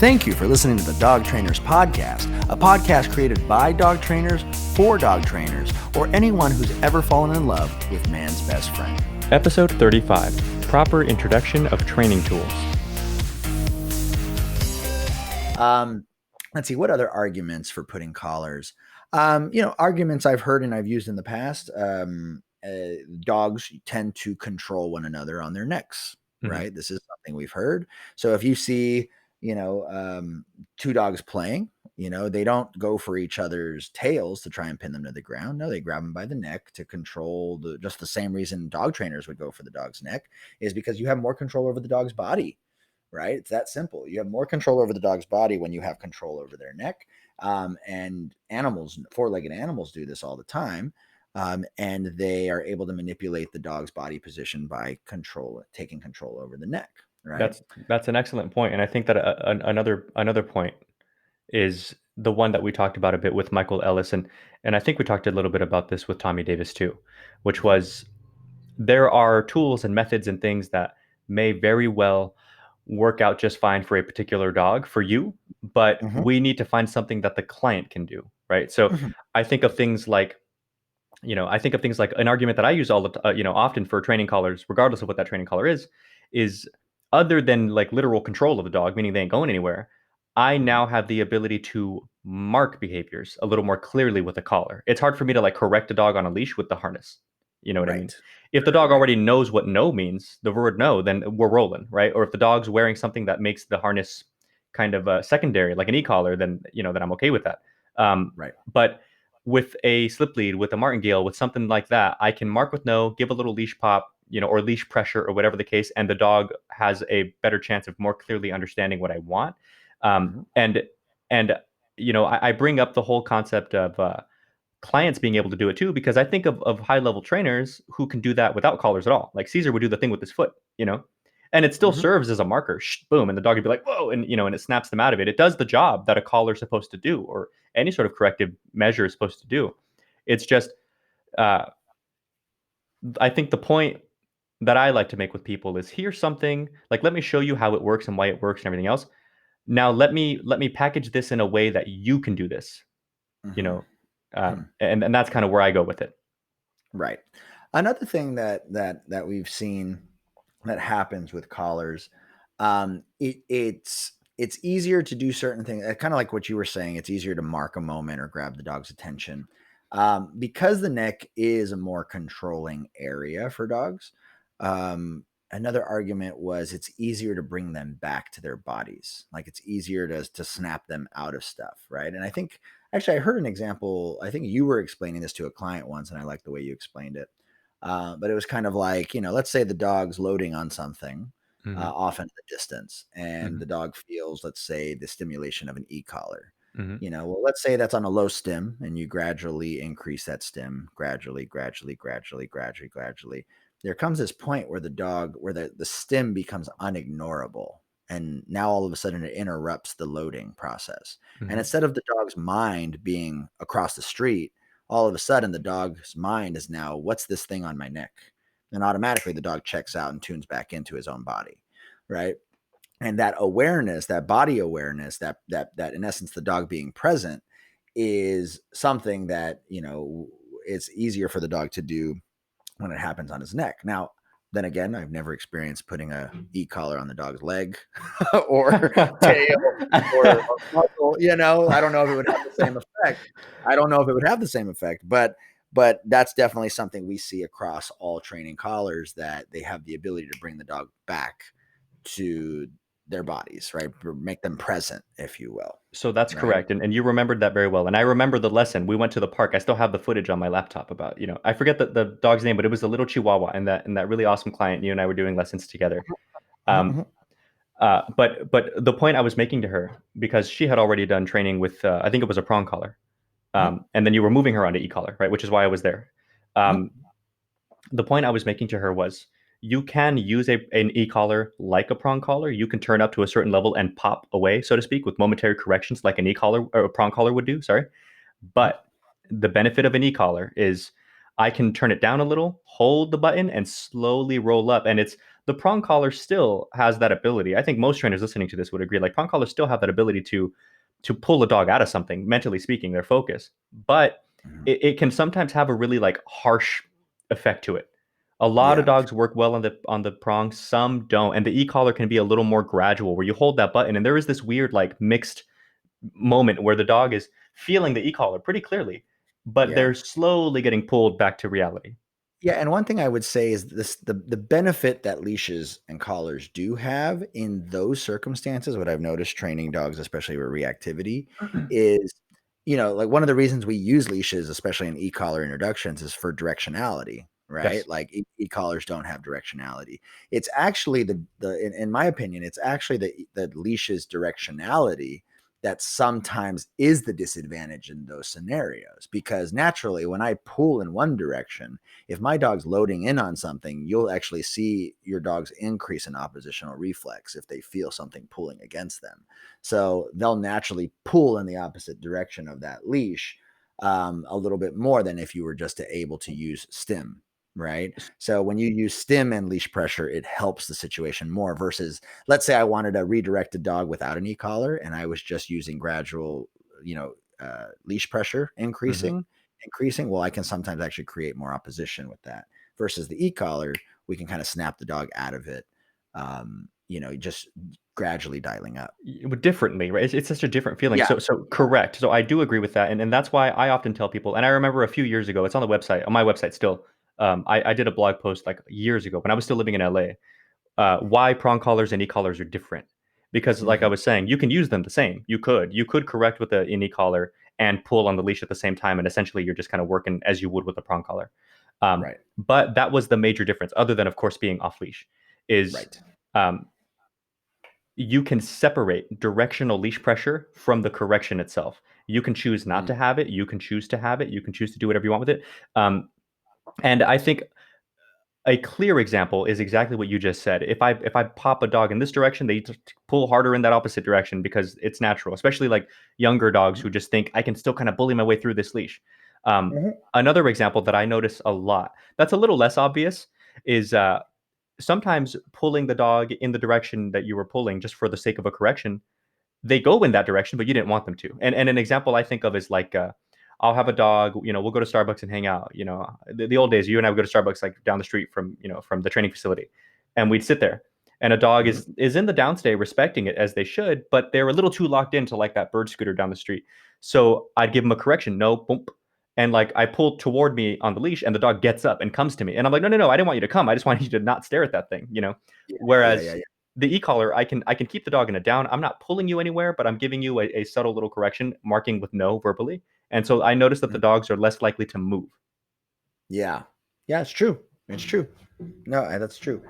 Thank you for listening to the Dog Trainers Podcast, a podcast created by dog trainers for dog trainers, or anyone who's ever fallen in love with man's best friend. Episode 35, Proper Introduction of Training Tools. Let's see, what other arguments for putting collars? Arguments I've heard and I've used in the past. Dogs tend to control one another on their necks, right? This is something we've heard. So if you see, two dogs playing, they don't go for each other's tails to try and pin them to the ground. No, they grab them by the neck to control just the same reason dog trainers would go for the dog's neck is because you have more control over the dog's body, right? It's that simple. You have more control over the dog's body when you have control over their neck. And animals, four-legged animals do this all the time. And they are able to manipulate the dog's body position by taking control over the neck. Right. That's an excellent point, and I think that another point is the one that we talked about a bit with Michael Ellis, and I think we talked a little bit about this with Tommy Davis too, which was there are tools and methods and things that may very well work out just fine for a particular dog for you, but we need to find something that the client can do, right? So I think of things like an argument that I use often for training collars, regardless of what that training collar is other than like literal control of the dog, meaning they ain't going anywhere. I now have the ability to mark behaviors a little more clearly with a collar. It's hard for me to like correct a dog on a leash with the harness. You know what I mean? If the dog already knows what no means, the word no, then we're rolling, right? Or if the dog's wearing something that makes the harness kind of secondary, like an e-collar, then I'm okay with that. Right. But with a slip lead, with a martingale, with something like that, I can mark with no, give a little leash pop, or leash pressure or whatever the case, and the dog has a better chance of more clearly understanding what I want. And I bring up the whole concept of clients being able to do it too, because I think of high level trainers who can do that without collars at all. Like Caesar would do the thing with his foot, and it still serves as a marker. Boom, and the dog would be like, whoa, and and it snaps them out of it. It does the job that a collar is supposed to do, or any sort of corrective measure is supposed to do. It's just, I think the point that I like to make with people is, here's something, like, let me show you how it works and why it works and everything else. Now let me package this in a way that you can do this, and that's kind of where I go with it. Right. Another thing that we've seen that happens with collars, it's easier to do certain things, kind of like what you were saying. It's easier to mark a moment or grab the dog's attention because the neck is a more controlling area for dogs. Another argument was it's easier to bring them back to their bodies. Like it's easier to snap them out of stuff. Right. And I think actually I heard an example. I think you were explaining this to a client once, and I like the way you explained it. But it was kind of like, let's say the dog's loading on something off in the distance, and the dog feels, let's say, the stimulation of an e-collar. Well, let's say that's on a low stim, and you gradually increase that stim, gradually. There comes this point where the stim becomes unignorable. And now all of a sudden it interrupts the loading process. And instead of the dog's mind being across the street, all of a sudden the dog's mind is now, what's this thing on my neck? And automatically the dog checks out and tunes back into his own body. Right. And that awareness, that body awareness, that in essence, the dog being present is something that, it's easier for the dog to do when it happens on his neck. Now, then again, I've never experienced putting a e-collar on the dog's leg or tail or muscle. I don't know if it would have the same effect. But that's definitely something we see across all training collars, that they have the ability to bring the dog back to their bodies, right? Make them present, if you will. So that's correct. And you remembered that very well. And I remember the lesson. We went to the park. I still have the footage on my laptop about, I forget the dog's name, but it was a little Chihuahua, and that really awesome client. You and I were doing lessons together. But the point I was making to her, because she had already done training with, I think it was a prong collar. And then you were moving her onto e-collar, right? Which is why I was there. The point I was making to her was, you can use an e-collar like a prong collar. You can turn up to a certain level and pop away, so to speak, with momentary corrections like an e-collar or a prong collar would do. Sorry. But the benefit of an e-collar is I can turn it down a little, hold the button, and slowly roll up. And it's the prong collar still has that ability. I think most trainers listening to this would agree. Like prong collars still have that ability to pull a dog out of something, mentally speaking, their focus. But Mhm. it can sometimes have a really like harsh effect to it. A lot of Yeah. dogs work well on the prong, some don't. And the e-collar can be a little more gradual where you hold that button and there is this weird like mixed moment where the dog is feeling the e-collar pretty clearly, but Yeah. they're slowly getting pulled back to reality. Yeah, and one thing I would say is this the benefit that leashes and collars do have in those circumstances, what I've noticed training dogs, especially with reactivity, is, like one of the reasons we use leashes, especially in e-collar introductions, is for directionality, right? Yes. Like e-collars don't have directionality. It's actually in my opinion, it's actually the leashes directionality that sometimes is the disadvantage in those scenarios because naturally when I pull in one direction, if my dog's loading in on something, you'll actually see your dog's increase in oppositional reflex if they feel something pulling against them. So they'll naturally pull in the opposite direction of that leash a little bit more than if you were just able to use stim. Right. So when you use stim and leash pressure, it helps the situation more versus, let's say I wanted to redirect a dog without an e-collar and I was just using gradual, leash pressure Mm-hmm. increasing, well, I can sometimes actually create more opposition with that. Versus the e-collar, we can kind of snap the dog out of it, just gradually dialing up. Differently, right? It's such a different feeling. Yeah, So yeah. correct. So I do agree with that, and that's why I often tell people. And I remember a few years ago, it's on the website, on my website still. I did a blog post like years ago when I was still living in LA. Why prong collars and e-collars are different? Because like I Hmm. was saying, you can use them the same. You could correct with an e-collar and pull on the leash at the same time, and essentially you're just kind of working as you would with a prong collar. Right, But that was the major difference, other than of course being off leash, is right. um, you can separate directional leash pressure from the correction itself. You can choose not Mm. to have it. You can choose to have it. You can choose to do whatever you want with it. And I think a clear example is exactly what you just said. If I pop a dog in this direction, they just pull harder in that opposite direction because it's natural. Especially like younger dogs who just think I can still kind of bully my way through this leash. Hmm. Another example that I notice a lot that's a little less obvious is sometimes pulling the dog in the direction that you were pulling just for the sake of a correction, they go in that direction, but you didn't want them to. And an example I think of is like I'll have a dog, we'll go to Starbucks and hang out. The old days, you and I would go to Starbucks like down the street from from the training facility, and we'd sit there. And a dog Hmm. is in the downstay, respecting it as they should, but they're a little too locked into like that bird scooter down the street. So I'd give them a correction, no, boom, and like I pull toward me on the leash, and the dog gets up and comes to me, and I'm like, no, no, no, I didn't want you to come. I just wanted you to not stare at that thing. Yeah, yeah, yeah, Whereas yeah. the e-collar, I can keep the dog in a down. I'm not pulling you anywhere, but I'm giving you a subtle little correction, marking with no verbally. And so I noticed that the Mhm. dogs are less likely to move. Yeah, yeah. It's true. It's true. No, that's true.